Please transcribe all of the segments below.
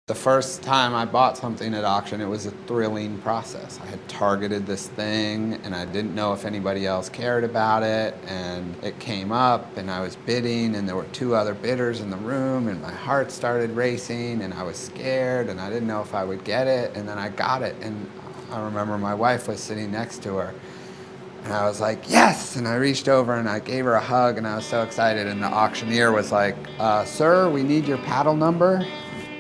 The first time I bought something at auction, it was a thrilling process. I had targeted this thing and I didn't know if anybody else cared about it, and it came up and I was bidding and there were two other bidders in the room and my heart started racing and I was scared and I didn't know if I would get it, and then I got it, and I remember my wife was sitting next to her and I was like, yes! And I reached over and I gave her a hug and I was so excited, and the auctioneer was like, sir, we need your paddle number.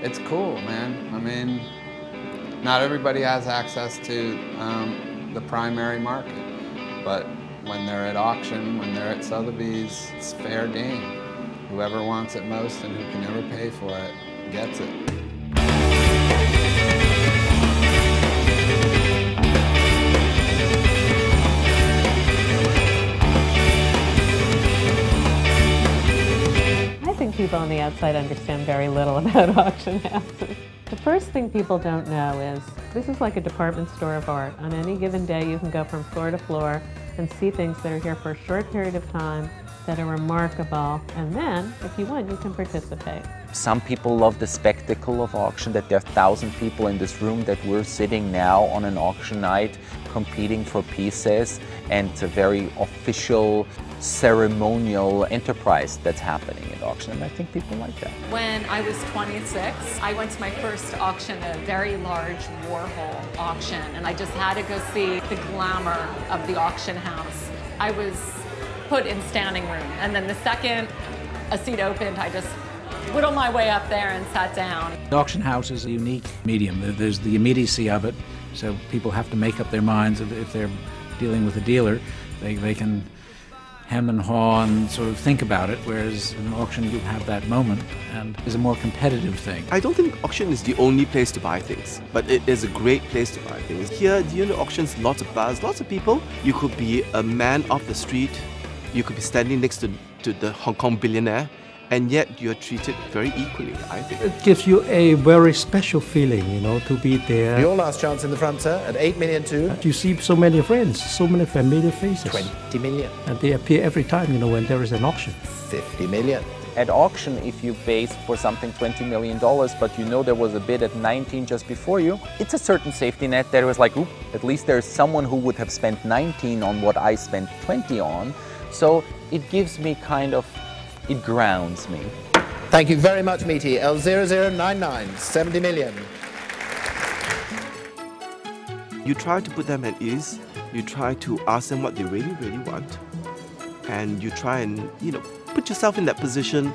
It's cool, man. I mean, not everybody has access to the primary market, but when they're at auction, when they're at Sotheby's, it's fair game. Whoever wants it most and who can never pay for it gets it. I think people on the outside understand very little about auction houses. The first thing people don't know is this is like a department store of art. On any given day you can go from floor to floor and see things that are here for a short period of time that are remarkable, and then if you want you can participate. Some people love the spectacle of auction, that there are 1,000 people in this room, that we're sitting now on an auction night competing for pieces, and it's a very official, ceremonial enterprise that's happening at auction, and I think people like that. When I was 26, I went to my first auction, a very large Warhol auction, and I just had to go see the glamour of the auction house. I was put in standing room, and then the second a seat opened, I just whittled my way up there and sat down. The auction house is a unique medium. There's the immediacy of it, so people have to make up their minds. If they're dealing with a dealer, they can hem and haw and sort of think about it, whereas in an auction you have that moment, and it's a more competitive thing. I don't think auction is the only place to buy things, but it is a great place to buy things. Here, during the auctions, lots of buzz, lots of people. You could be a man off the street, you could be standing next to the Hong Kong billionaire, and yet you're treated very equally, I think. It gives you a very special feeling, you know, to be there. Your last chance in the front, sir, at 8 million too. You see so many friends, so many familiar faces. 20 million. And they appear every time, you know, when there is an auction. 50 million. At auction, if you base for something $20 million, but you know there was a bid at 19 just before you, it's a certain safety net that was like, oop, at least there's someone who would have spent 19 on what I spent 20 on. So it gives me kind of, it grounds me. Thank you very much, Meaty. L0099, 70 million. You try to put them at ease, you try to ask them what they really, really want, and you try and, you know, put yourself in that position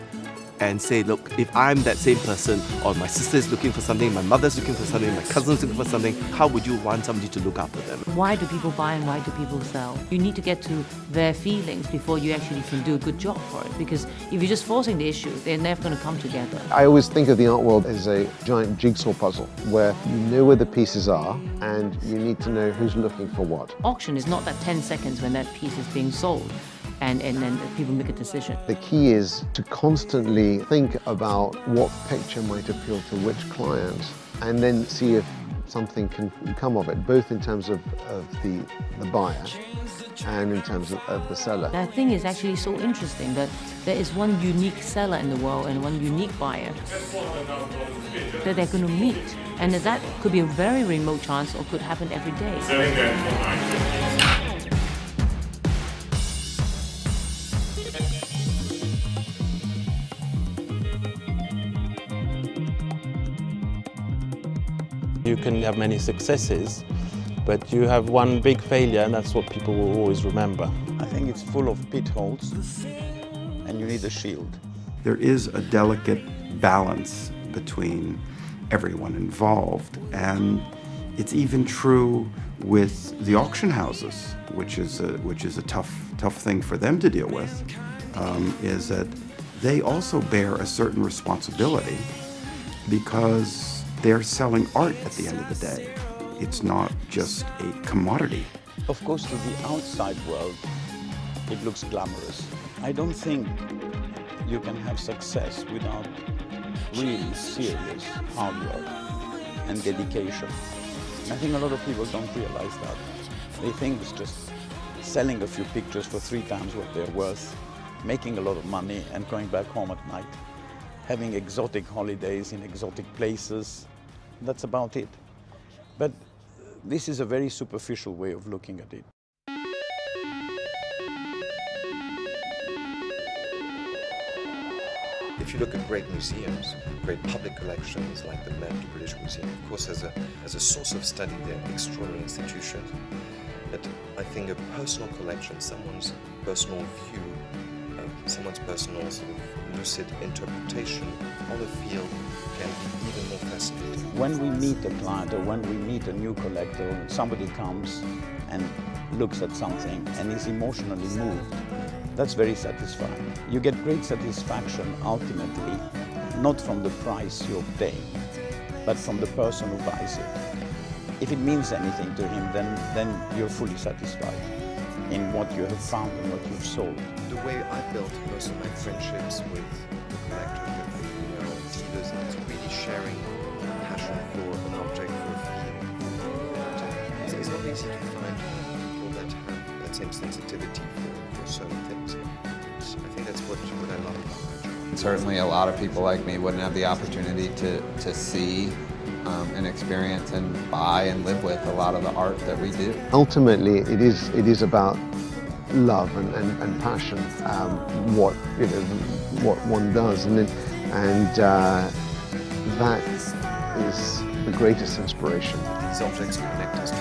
and say, look, if I'm that same person, or my sister is looking for something, my mother's looking for something, my cousin's looking for something, how would you want somebody to look after them? Why do people buy and why do people sell? You need to get to their feelings before you actually can do a good job for it, because if you're just forcing the issue, they're never going to come together. I always think of the art world as a giant jigsaw puzzle, where you know where the pieces are and you need to know who's looking for what. Auction is not that 10 seconds when that piece is being sold. And then people make a decision. The key is to constantly think about what picture might appeal to which client, and then see if something can come of it, both in terms of the buyer and in terms of the seller. That thing is actually so interesting that there is one unique seller in the world and one unique buyer that they're going to meet. And that could be a very remote chance or could happen every day. You can have many successes, but you have one big failure, and that's what people will always remember. I think it's full of pitfalls, and you need a shield. There is a delicate balance between everyone involved, and it's even true with the auction houses, which is a tough thing for them to deal with, is that they also bear a certain responsibility, because they're selling art at the end of the day. It's not just a commodity. Of course, to the outside world, it looks glamorous. I don't think you can have success without really serious hard work and dedication. I think a lot of people don't realize that. They think it's just selling a few pictures for 3 times what they're worth, making a lot of money and going back home at night. having exotic holidays in exotic places. That's about it. But this is a very superficial way of looking at it. If you look at great museums, great public collections like the Met British Museum, of course, as a source of study, they're extraordinary institutions. But I think a personal collection, someone's personal view, someone's personal sort of lucid interpretation of a field can be even more fascinating. When we meet a client or when we meet a new collector, somebody comes and looks at something and is emotionally moved, that's very satisfying. You get great satisfaction ultimately, not from the price you're paying, but from the person who buys it. If it means anything to him, then you're fully satisfied in what you have found and what you've sold. The way I built most of my friendships with the collectors, with dealers, is really sharing a passion for an object, for a feeling. It's not easy to find people that have that same sensitivity for certain things. So I think that's what I love about my job. Certainly a lot of people like me wouldn't have the opportunity to see and experience and buy and live with a lot of the art that we do. Ultimately, it is about love and passion, what one does, and that is the greatest inspiration. These objects connect us to